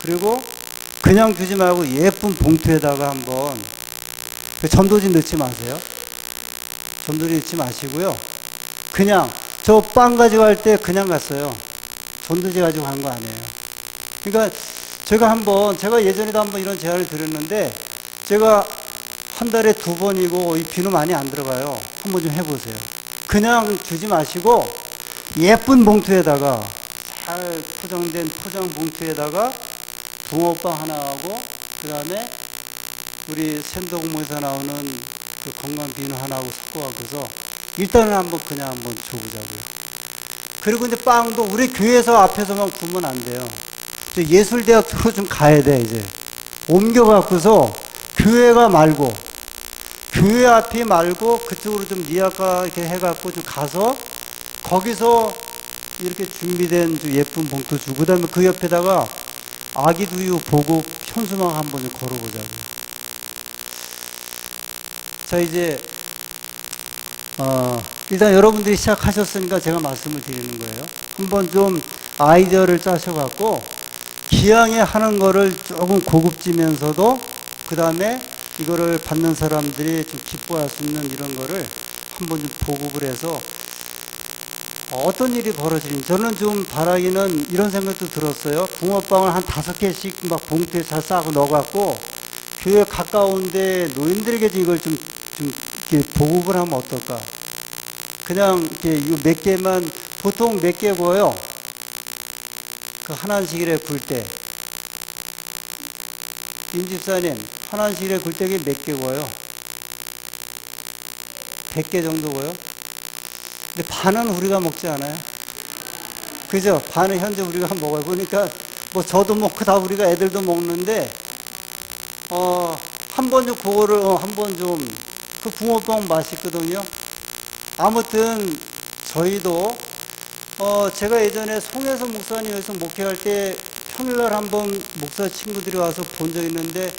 그리고 그냥 주지 말고 예쁜 봉투에다가 한번, 전도지 넣지 마세요. 전도지 넣지 마시고요. 그냥 저 빵 가지고 갈 때 그냥 갔어요. 전도지 가지고 간 거 아니에요. 그러니까 제가 예전에도 한번 이런 제안을 드렸는데 제가 한 달에 2번이고 이 비누 많이 안 들어가요. 한번 좀 해보세요. 그냥 주지 마시고 예쁜 봉투에다가, 잘 포장된 포장 봉투에다가 붕어빵 하나하고 그 다음에 우리 샘도공모에서 나오는 그 건강 비누 하나하고 섞어갖고서 일단은 그냥 한번 줘보자고요. 그리고 이제 빵도 우리 교회에서 앞에서만 구우면 안 돼요. 예술대학 쪽으로 좀 가야 돼. 이제 옮겨갖고서 교회 앞이 말고 그쪽으로 좀 미약하 이렇게 해갖고 좀 가서 거기서 이렇게 준비된 예쁜 봉투 주고, 그 다음에 그 옆에다가 아기 두유 보급 현수막 한번 좀 걸어보자고요. 자, 이제 일단 여러분들이 시작하셨으니까 제가 말씀을 드리는 거예요. 한번 좀 아이디어를 짜셔갖고 기왕에 하는 거를 조금 고급지면서도 그 다음에 이거를 받는 사람들이 좀 기뻐할 수 있는 이런 거를 한번 좀 보급을 해서 어떤 일이 벌어지는지. 저는 좀 바라기는 이런 생각도 들었어요. 붕어빵을 한 5개씩 막 봉투에 잘 싸고 넣어갖고 교회 가까운데 노인들에게 이걸 좀 이렇게 보급을 하면 어떨까? 그냥 이렇게 몇 개만, 보통 몇 개 구워요? 그 한안식일에 굴 때. 임집사님, 한안식일에 굴 때 몇 개 구워요? 100개 정도 구워요? 근데 반은 우리가 먹지 않아요? 그죠? 반은 현재 우리가 먹어요. 그러니까 뭐 저도 먹고 다 우리가 애들도 먹는데 한 번 좀 그거를 한번 좀, 그 붕어빵 맛있거든요. 아무튼 저희도 제가 예전에 송혜선 목사님에서 목회할 때 평일날 한번 목사 친구들이 와서 본 적 있는데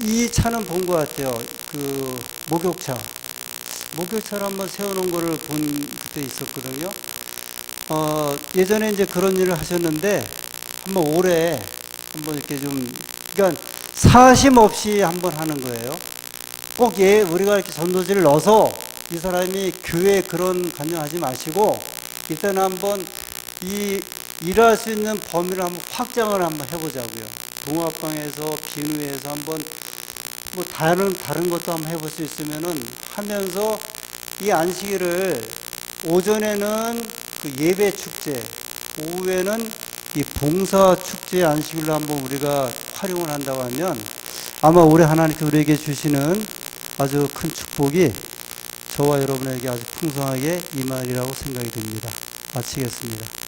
이 차는 본 것 같아요. 그 목욕차를 한번 세워놓은 거를 본 그때 있었거든요. 예전에 이제 그런 일을 하셨는데 한번 올해 한번 이렇게 좀, 그러니까 사심 없이 한번 하는 거예요. 꼭 우리가 이렇게 전도지를 넣어서 이 사람이 교회에 그런 관여하지 마시고 일단 한번 일할 수 있는 범위를 한번 확장을 한번 해보자고요. 붕어빵에서 비누에서 한번 뭐 다른 것도 한번 해볼 수 있으면은 하면서 이 안식일을 오전에는 그 예배 축제, 오후에는 이 봉사 축제 안식일로 한번 우리가 활용을 한다고 하면 아마 올해 하나님께서 우리에게 주시는 아주 큰 축복이 저와 여러분에게 아주 풍성하게 임하리라고 생각이 듭니다. 마치겠습니다.